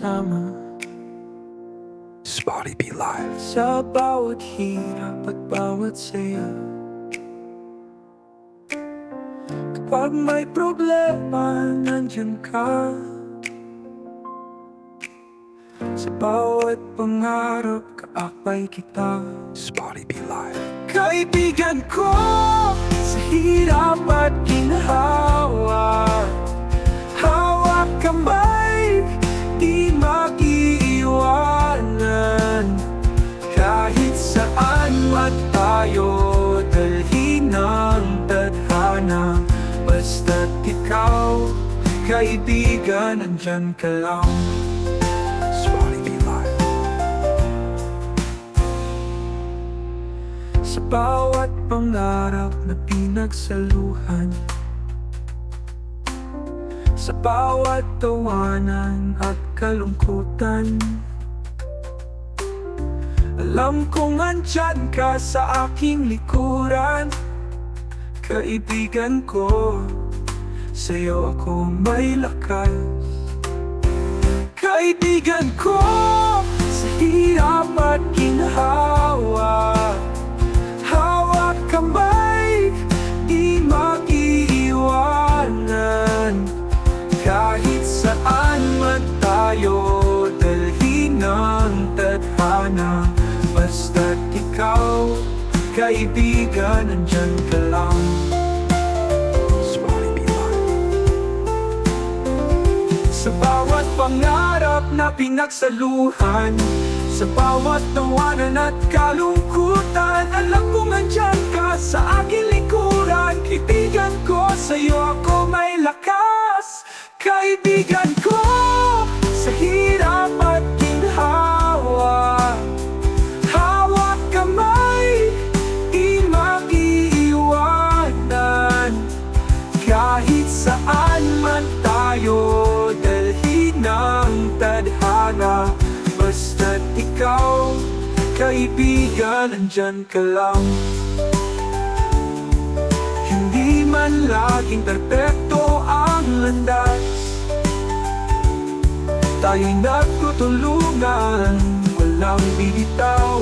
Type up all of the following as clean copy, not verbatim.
magkasama Spotty B Live. sa bawat hirap at bawat saya. Kapag may problema, nandyan ka. Sa bawat pangarap, kaakbay kita. Spotty B Live. Kaibigan ko sa hirap at ginhawa, hawak kamay, di mag-iiwanan. Kahit saan man tayo, dalhin ng tadhana. Basta't ikaw, kaibigan, nandyan ka lang. Spotty B Live. Sa bawat pangarap na pinagsaluhan, sa bawat tawanan at kalungkutan, alam kong andyan ka sa aking likuran. Kaibigan ko, sa'yo ako may lakas. Kaibigan ko, sa hirap at ginhawa, hawak kamay, di mag-iiwanan. Kahit saan man tayo, dalhin ng tadhana. Basta't ikaw, kaibigan, nandyan ka lang. Spotty B Live. Sa bawat pangarap na pinagsaluhan, sa bawat tawanan at kalungkutan, alam kong andyan ka sa aking likuran. Kaibigan ko, sa'yo ako may lakas. Kaibigan ko, sa hirap at ginhawa, hawak kamay, di mag-iiwanan. Kahit saan man tayo, dalhin ng tadhana. Basta't ikaw, kaibigan, nandyan ka lang. Hindi man laging perpekto ang landas, tayo'y nagtutulungan, walang bibitaw.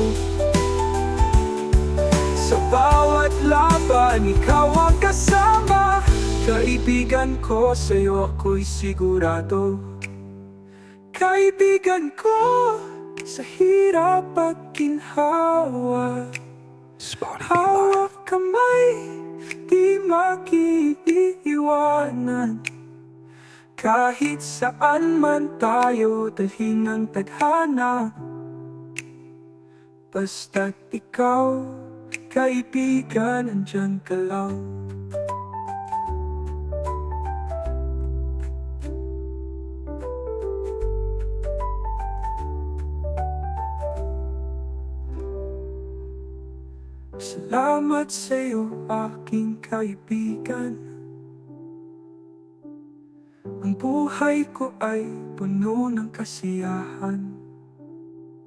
Sa bawat laban, ikaw ang kasama. Kaibigan ko, sa'yo ako'y sigurado. Kaibigan ko, sa hirap at ginhawa, Spotty B Live. hawak kamay, di mag-iiwanan. Kahit saan man tayo, dalhin ng tadhana. Basta't ikaw, kaibigan, nandyan ka lang. Salamat sa'yo, aking kaibigan. Ang buhay ko ay puno ng kasiyahan.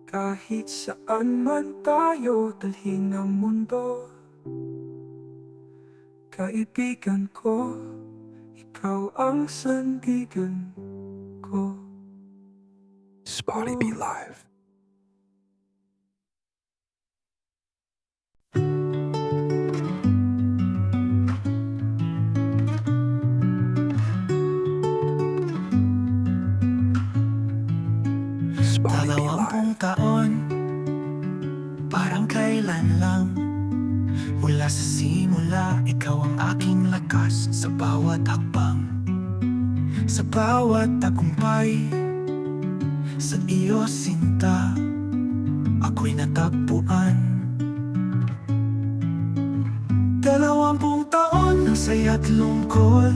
Kahit saan man tayo, dalhin ang mundo. Kaibigan ko, ikaw ang sandigan ko. Spotty B Live. Spotty B 20 Live. taon, parang kailan lang. Mula sa simula, ikaw ang aking lakas. Sa bawat hakbang, sa bawat tagumpay, sa iyo sinta, ako'y natagpuan. 20 taon ng saya't lungkot,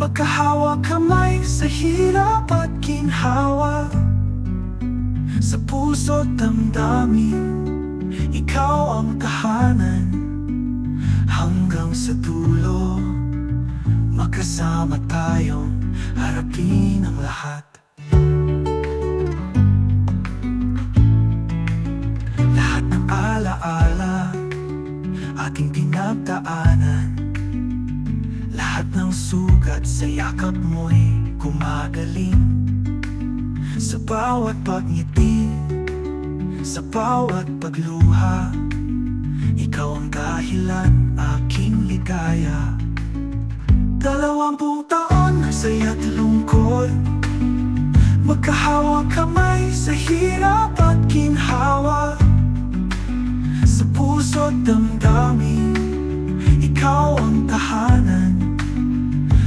magkahawak kamay sa hirap at ginhawa. Sa puso't damdamin, ikaw ang tahanan. Hanggang sa dulo, magkasama tayong harapin ang lahat. Lahat ng alaala, ating pinagdaanan. Lahat ng sugat sa yakap mo'y gumagaling. Sa bawat pagngiti, sa bawat pagluha, ikaw ang dahilan aking ligaya. 20 taon ng saya't lungkot, magkahawak kamay sa hirap at ginhawa. Sa puso't damdamin, ikaw ang tahanan.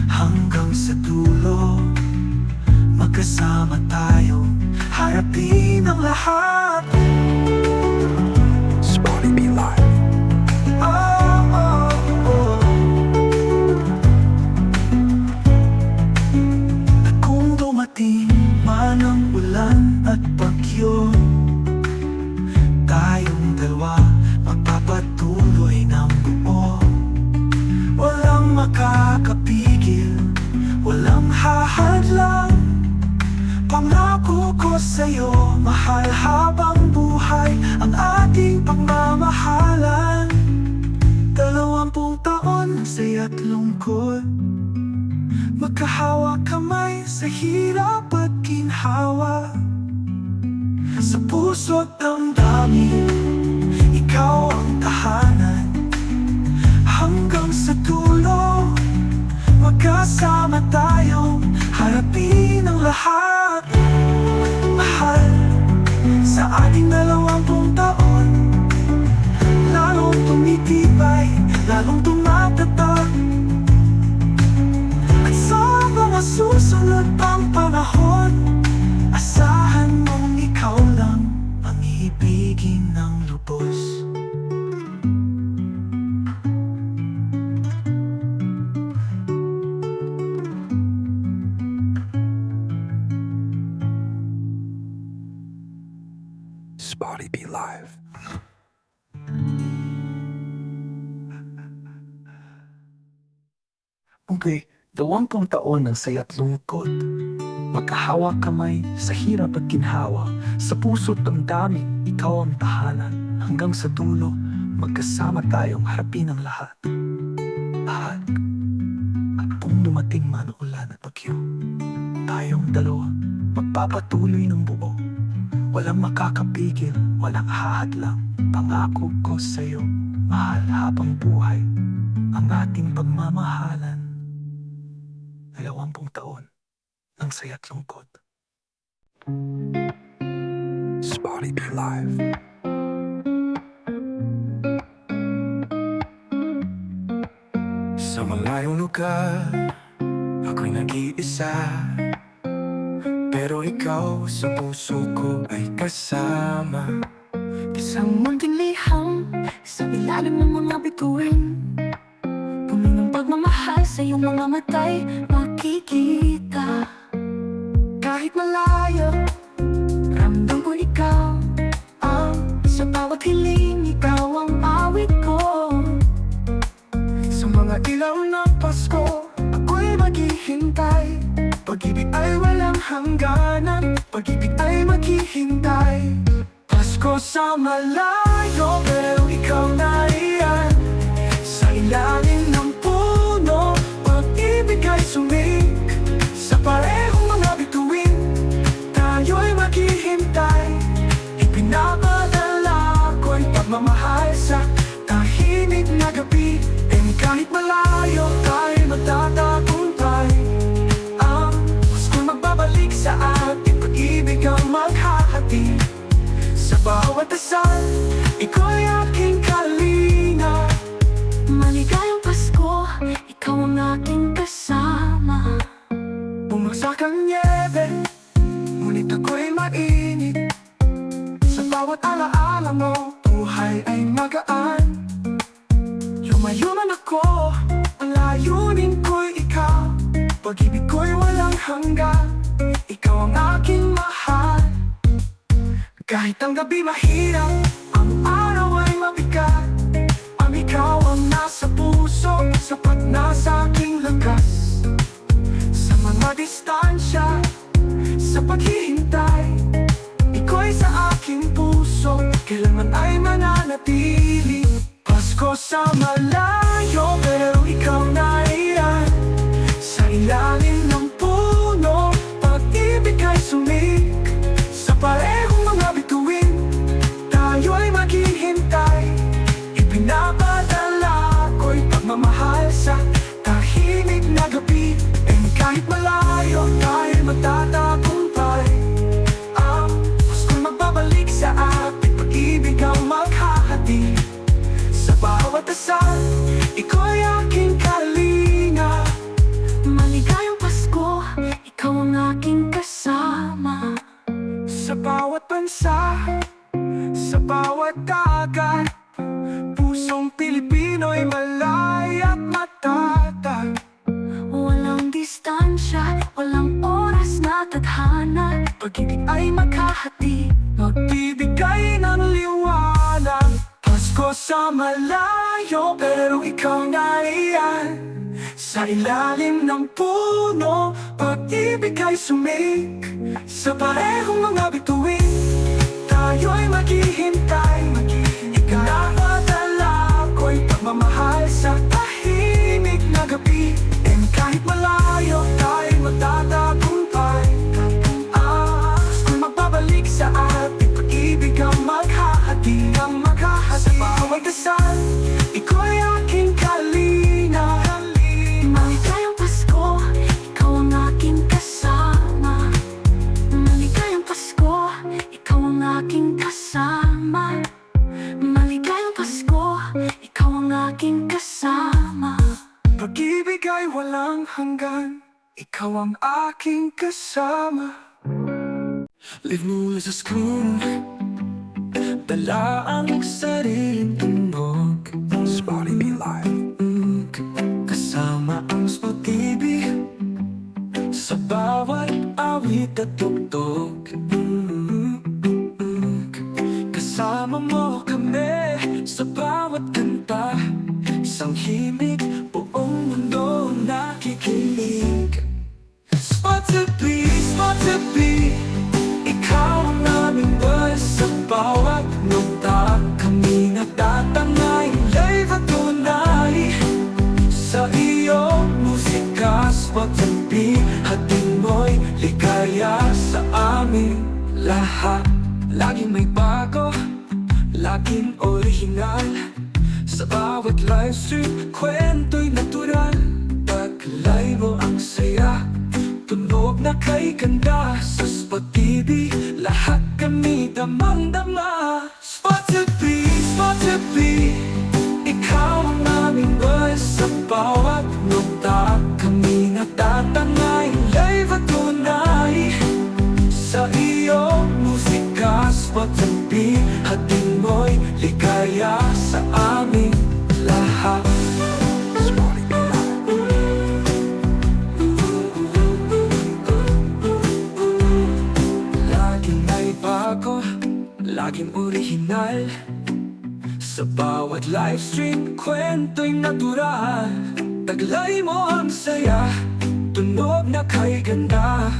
Hanggang sa dulo, magkasama tayo, harapin ang lahat. Spotty Be Live. Oh, oh, oh. At kung dumating man ang ulan at bagyo, tayong dalawa magpapatuloy ng buo. Walang makakapigil, walang hahadlang. Pangako ko sa'yo, mahal habang buhay ang ating pagmamahalan. 20 taon ng saya't lungkot, magkahawak kamay sa hirap at ginhawa. Sa puso't damdamin, ikaw ang tahanan. Hanggang sa dulo, magkasama tayong harapin ang lahat. Mahal, sa ating 20 taon, lalong tumitibay, lalong tumatatag. At sa mga susunod pang panahon, asahan mong ikaw lang ang ibigin ng lubos. Spotty Be Live. Okay, 20 taon ng saya't lungkot, magkahawak kamay sa hirap at ginhawa. Sa puso't damdamin, ikaw ang tahanan. Hanggang sa dulo, magkasama tayong harapin ang lahat. Lahat. At kung dumating man ulan at bagyo, tayong dalawa magpapatuloy ng buo. Walang makakapigil, walang hahadlang. Pangako ko sa'yo, mahal habang buhay ang ating pagmamahalan. 20 taon ng saya't lungkot. Spotty Be Live. Sa malayong lugar, ako'y nag-iisa. Pero ikaw sa puso ko ay kasama. Isang munting liham sa ilalim ng mga bituin, puno ng pagmamahal sa iyong mga matay makikita. Kahit malayo, ramdam ko ikaw sa bawat hiling, ikaw ang awit ko. Sa mga ilaw ng Pasko, ako'y maghihintay. Pag-ibig ay walang hangganan, pag-ibig ay maghihintay. Pasko sa malayo, pero ikaw na iyan. Sa ilalim ng puno, pag-ibig ay sumik. Sa parehong mga bituin, tayo'y maghihintay. Ipinapadala ko'y pagmamahal sa tahimik na gabi. And kahit malayo, tayo'y magtatagumpay. Pasko'y magbabalik sa ating pag-ibig ang maghahati. Sa bawat dasal, ikaw'y aking kalinga. Maligayang Pasko, ikaw ang aking kasama. Bumagsak ang nyebe, ngunit ako'y mainit. Sa bawat alaala mo, buhay ay magaan. Lumayo man ako, ang layunin ko'y ikaw. Pag-ibig ko'y walang hanggan, ikaw ang aking mahal. Kahit ang gabi mahirap, ang araw ay mabigat, ang ikaw ang nasa puso, sapat na sa aking lakas. Sa mga distansya, sa paghihintay, ikaw'y sa aking puso, kailangan ay mananatili. Pasko sa malayo, pero ikaw na iyan. Sa ilalim ng puno, pag-ibig ay sumik. pag-ibig ay maghahati, magbibigay ng liwanag. Pasko sa malayo, pero ikaw nariyan. Sa ilalim ng puno, pag-ibig ay sumik. Sa parehong mga bituin, tayo'y maghihintay. Ikapadala ko'y pagmamahal sa tahimik na gabi. And kahit malayo tayo'y magtatagumpay. Kung magbabalik sa ating pag-ibig ang maghahati, Sa bawat dasal, ikaw'y aking kalina. Maligayang Pasko, ikaw ang aking kasama. Maligayang Pasko, ikaw ang aking kasama. Maligayang Pasko, ikaw ang aking kasama. Pag-ibig ay walang hanggan, ikaw ang aking kasama. Live mula sa school, dala ang sariling tunog. Spotty Be Live. Kasama ang Spotify sa bawat awit at tugtog. Kasama mo kami sa bawat kanta, isang himig, buong mundo nakikinig. Spotify, ikaw ang aming bus sa bawat nota. Kami nagtatangay, live at tunay. Sa iyong musika, Spotify, hatid mo'y ligaya sa amin lahat. Laging may bago, laging orihinal. Sa bawat livestream, kwento'y natural. Taglay mo ang saya, tunog na kay ganda. Sa Spotify, lahat kami damang-dama. Spotify, ikaw ang aming bus sa bawat nota. Kami natatangay, live at tunay. Sa iyong musika, Spotify, hatid mo'y ligaya sa aming lahat. Spotty Be Live. Laging may bago, laging orihinal. Sa bawat livestream, kwento'y natural. Taglay mo ang saya, tunog na kay ganda.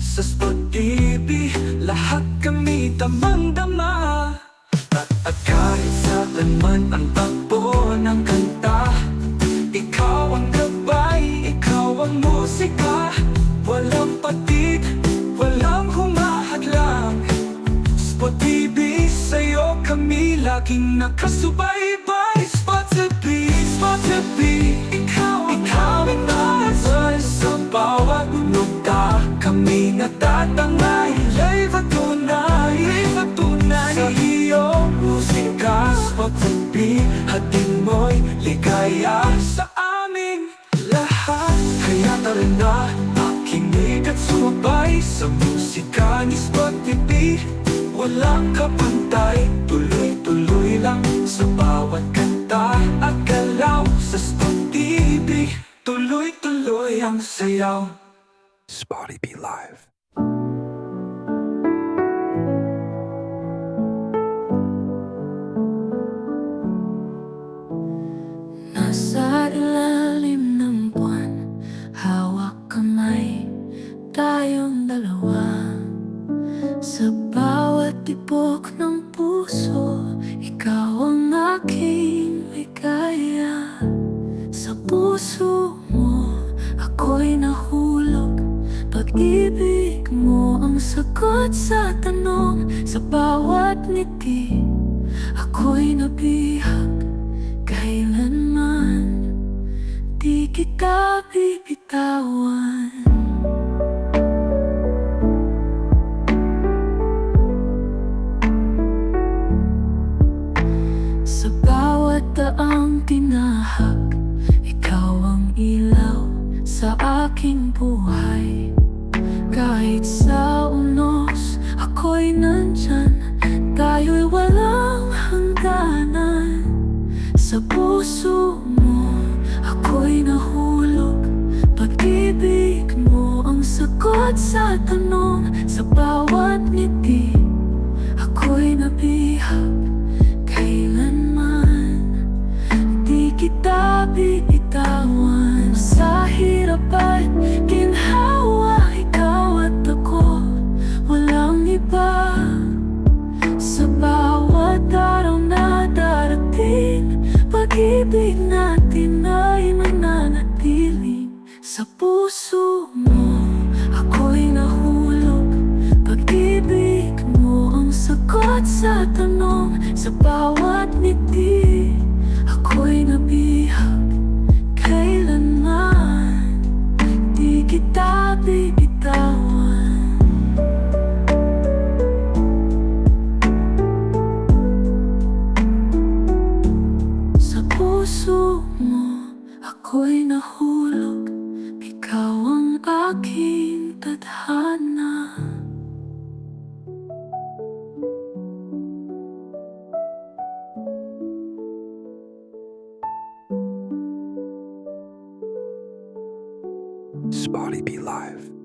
Sa Spotify, lahat kami damang-dama. At kahit saan man ang takbo ng kanta, ikaw ang gabay, ikaw ang musika. Walang patig, walang humahadlang. Spotify, sa'yo kami laging nakasubaybay. Spotify, ikaw ang nasa sa bawat nota. Kami natatangay, live at tunay. Sa iyong musika, Spotify, hatid mo'y ligaya sa aming lahat. Kaya tara na, makinig at sumabay sa musika ni Spotify. Walang kapantay, tuloy-tuloy lang sa bawat kanta at galaw. Sa Spotify, tuloy-tuloy ang sayaw. Spotty Be Live. Nasa ilalim ng buwan, hawak kamay, tayong dalawa. Sa bawat tibok ng puso, ikaw ang aking ligaya. Sa puso mo, ako'y nahulog. Pag-ibig mo ang sagot sa tanong. Sa bawat ngiti, ako'y nabihag. Kailanman di kita bibitawan. Sa bawat daang tinahak, ikaw ang ilaw sa aking buhay. Kahit sa unos, ako'y nandyan. Tayo'y walang hangganan. Sa puso mo, ako'y nahulog. Pag-ibig mo ang sagot sa tanong. Sa bawat ngiti ako'y nabihag. Kailanman di kita bibitawan. Sa hirap at ginhawa, ikaw at ako, walang iba. Sa bawat araw na darating, pag-ibig natin ay mananatiling. Sa puso mo ako'y nahulog. Pag-ibig mo ang sagot sa tanong. Sa bawat ngiti ako'y nabihag. Kailanman di kita bibitawan. Sa puso mo ako'y nahulog. Ikaw ang aking tadhana. Spotty Be Live.